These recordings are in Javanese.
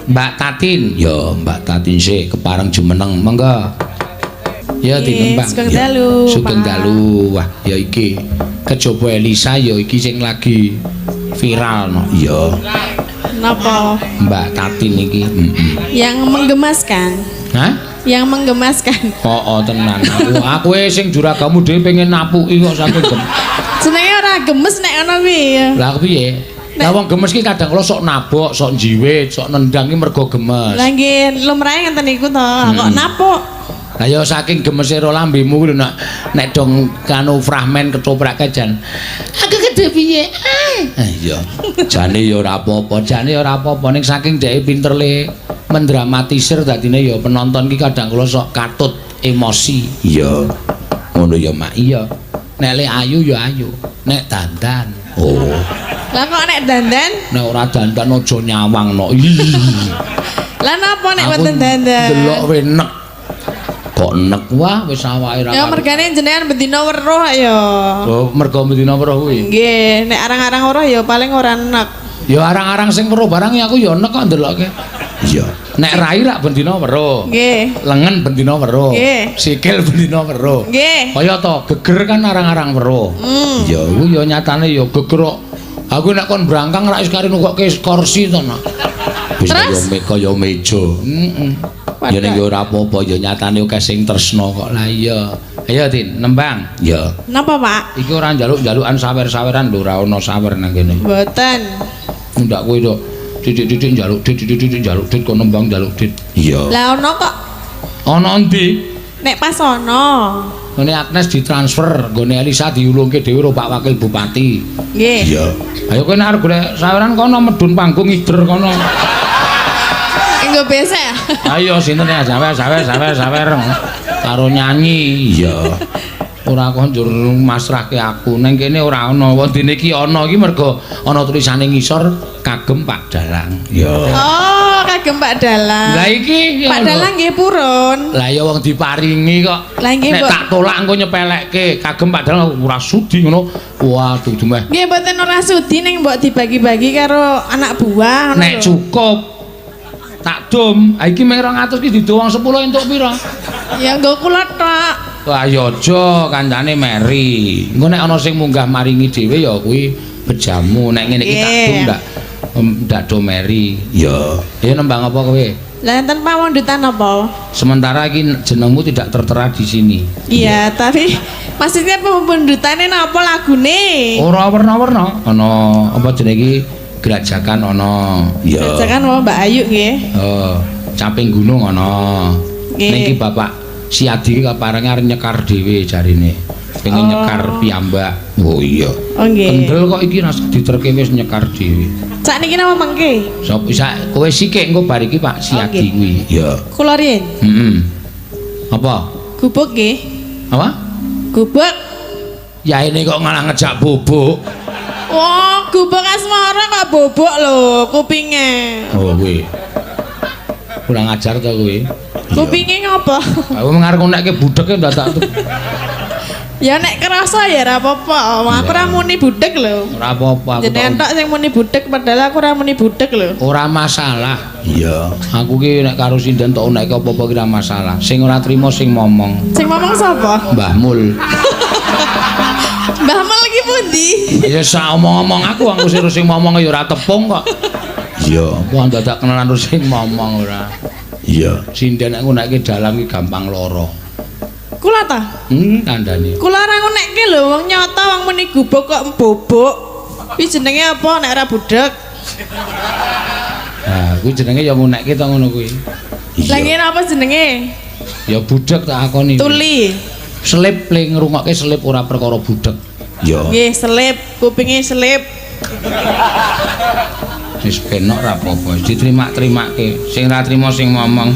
Mbak Tatin, ya Mbak Tatin sih kepareng jumeneng, monggo. Ya tinembang. Sugeng dalu. Sugeng dalu. Wah, ya iki kejaba Elisa ya iki sing lagi viral no. Iya. Napa? Mbak Tatin iki. Yang menggemaskan. Hah? Yang menggemaskan. Oh, tenan. Aku sing juragamu dhewe pengen napuki kok saking Senenge ora gemes nek ana kuwi ya. Lah piye? Lah wong gemes ki kadang kala sok nabok, sok njiwit, sok nendang ki mergo gemes. Lah nggih lumrahe ngenten niku to. Kok napuk? Lah ya saking gemese ro lambemu kuwi nek dong kanu fragmen ketoprak kajan. Aku gede piye? Iya. Jane ya ora apa-apa, jane ya ora apa-apa ning saking dhek pinter le mendramatisir dadine ya penonton ki kadang kala sok katut emosi. Iya. Ngono ya Mak, iya. Nek le ayu ya ayu, nek dandan. Oh. Lah kok nek dandan? Nek ora dandan aja nyawangno. Lah napa nek mboten dandan? Delok we nek. Kok nek wah wis awake ra. Ya mergane jenengan bendina weruh ya. Oh, mergo bendina weruh kuwi. Nggih, nek arang-arang weruh ya paling ora nek. Ya arang-arang sing weruh barang ya aku ya nek kok ndelokke. Iya. Nek rai rak bendina weruh. Nggih. Lengen bendina weruh. Nggih. Sikil bendina weruh. Nggih. Kaya to, geger kan arang-arang weruh. Iya, kuwi ya nyatane ya geger kok. Aku nek kon brangkang rak wis kare nukokke kursi to nak. Wis kaya meja. Heeh. Ya nek ora apa-apa ya nyatane akeh sing tresna kok. Lah iya. Ayo Tin, nembang. Ya. Napa, Pak? Iki ora njaluk-njalukan sawer-saweran lho, ora ono sawer nang kene. Mboten. Ndak kowe to. Didik-didik njaluk dit kok nembang njaluk dit. Iya. Lah ono kok. Ono endi? Nek pas ono. Ngene Agnes ditransfer, nggone Elisa diulungke dhewe karo Pak Wakil Bupati. Nggih. Iya. Ayo kowe nek arep golek saweran kono medun panggung ngider kono. Engko besok ya. Ayo sinten ya sawer karo nyanyi. Iya. Ora konjur masrahke aku. Neng kene ora ana. Wondene iki ana iki mergo ana tulisane ngisor kagem Pak Dalang. Iya. Oh, kagem Pak Dalang. Lah iki Pak Dalang nggih purun. Lah ya wong diparingi kok. Lah nggih, Nek tak tolak engko nyepelekke kagem Pak Dalang ora sudi ngono. Waduh dumeh. Nggih mboten ora sudi ning mbok dibagi-bagi karo anak buah ngono. Nek cukup tak dom. Ha iki mung 200 ki dido wong 10 entuk pira? Ya nggo kula tok. Wah ya aja kancane Mary. Engko nek ana sing munggah maringi dhewe ya kuwi bejamu. Nek ngene iki tak dom ndak do Mary. Ya. Ya nembang apa kowe? Lah enten pawondutan apa? Sementara iki jenengmu tidak tertera di sini. Iya, tapi maksudnya pawondutane napa lagune? Ora werna-werna. Ana apa jenenge iki? Gerajakan ana. Iya. Gerajakan wae Mbak Ayu nggih. Oh, Caping Gunung ana. Nggih. Niki Bapak Siadi kaparenge arep nyekar dhewe jarine. Pengen nyekar piyambak. Oh iya. Oh nggih. Kendel kok iki ras diterke wis nyekar dhewe. Sakniki napa mengke? Sop bisa kowe sikik engko bar iki Pak Siadi kuwi. Iya. Kula riyen. Apa? Gubuk nggih. Apa? Gubuk. Ya ini kok malah ngejak bubuk. Wah, gubuk asmara kok bobok lho kupinge. Oh kuwi. Kurang ajar to kuwi. Kupinge ngopo? Aku mengarep nekke budheke dadak tuh. Ya nek kerasa ya ora apa-apa. Aku ora muni budhek lho. Ora apa-apa. Jenengan tok sing muni budhek padahal aku ora muni budhek lho. Ora masalah. Iya. Aku ki nek karo sinden tok nek apa-apa ki ora masalah. Sing ora trimo sing momong. Sing ngomong sapa? Mbah Mul. Mbah Mul iki pundi? Ya sak omong-omong aku sing ngomong ya ora tepung kok. Iya, wong dadak kenalan sing ngomong ora. Iya, sinden aku nekke dalam ki gampang lara. Kula ta? Kandhane. Kula ora ngonekke lho wong nyata wong muni gubuk kok mbobok. Kuwi jenenge apa nek ora budhek? Nah, kuwi jenenge ya ngonekke to ngono kuwi. Lah ngene apa jenenge? Ya budhek tak akoni. Tuli. Selip le ngrungokke selip ora perkara budhek. Ya. Nggih, selip, kupinge selip. Wis penok ra apa-apa, diterima-terimake. Sing ra trima sing ngomong.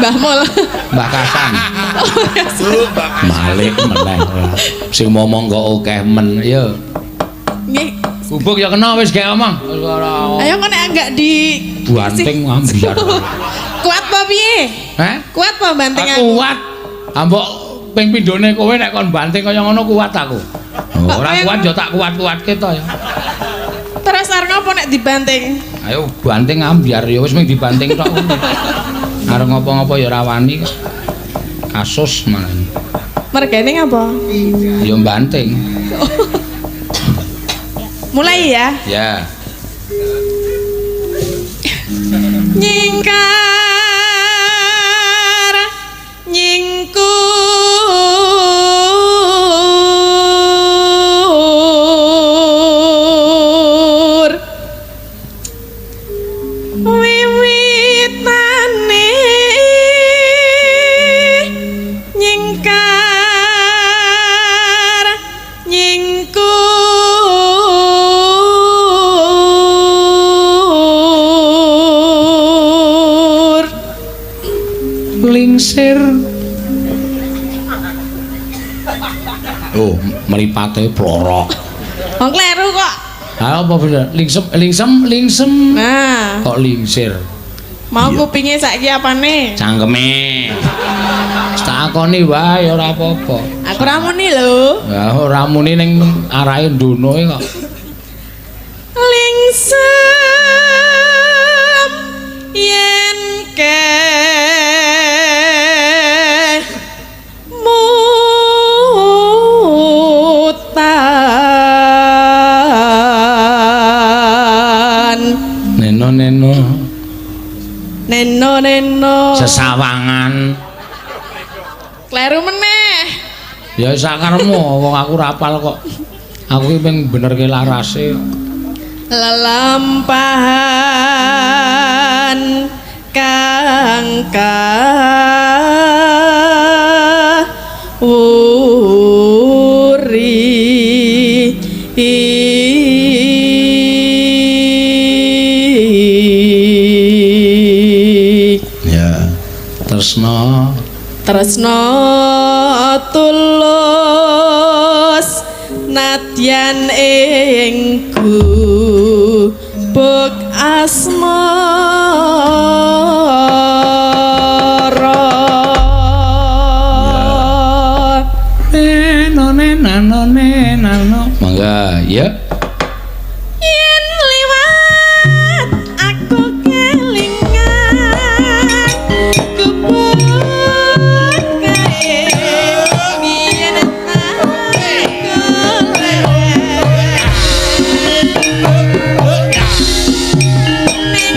Mbah Mul. Mbah Kasan. Malik meneh. Sing ngomong kok akeh men, ya. Nggih. Gubuk ya kena wis gek omong. Ayo kok nek enggak di banting ambiar. Kuat apa piye? Hah? Kuat apa banting aku? Kuat. Ambok ping pindhone kowe nek kon banting kaya ngono kuat aku. Ora kuat ya tak kuat-kuatke to ya. Terus arep ngopo nek dibanting? Ayo banting ambyar ya wis mung dibanting tok. Arep ngopo-ngopo ya ora wani kok. Kasus malah. Mergane ngapa? Ya banting. Mulai ya. Ya. Nyingkar nyingkur wiwitane nyingkar nyingkur Lingsir. Oh, mripate plorok. wong kleru kok. Ha apa bener? Lingsem. Nah, Kok lingsir? mau kupinge saiki apane? Cangkeme. Takoni wae ora apa-apa. Aku ra muni lho. Ya ora muni ning arahe ndono kok. Lingsem yen mutan neno Sesawangan. kleru meneh. Ya sakaremu wong aku rapal kok. Aku iki ping benerke larase. Lelampahan kang kawuri Ya. Tresna tulus nadyan ing gubuk asmara nano. Mangga, ya. yen liwat aku kelingan gubuk kae biyen tak golek ning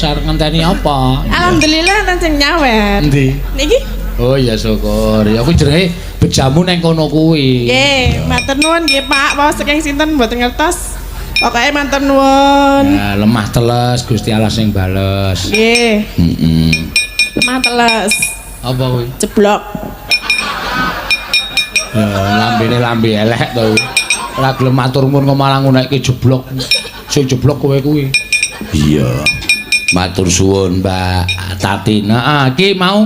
Arep ngenteni apa? Alhamdulillah enten sing nyawet. Endi? Niki? Oh ya syukur. Ya kuwi jenenge bejamu nang kono kuwi. Nggih, matur nuwun nggih Pak. Waos saking sinten mboten ngertos. Pokoke matur nuwun. Ya lemah teles Gusti Allah sing bales. Nggih. Heeh. Lemah teles. Apa kuwi? Jeblok. Ya lambene lambe elek to. Ora gelem matur nuwun kok malah ngunekke jeblok. Sing jeblok kowe kuwi. Iya. Matur suwun Mbak Tati. Nah, iki mau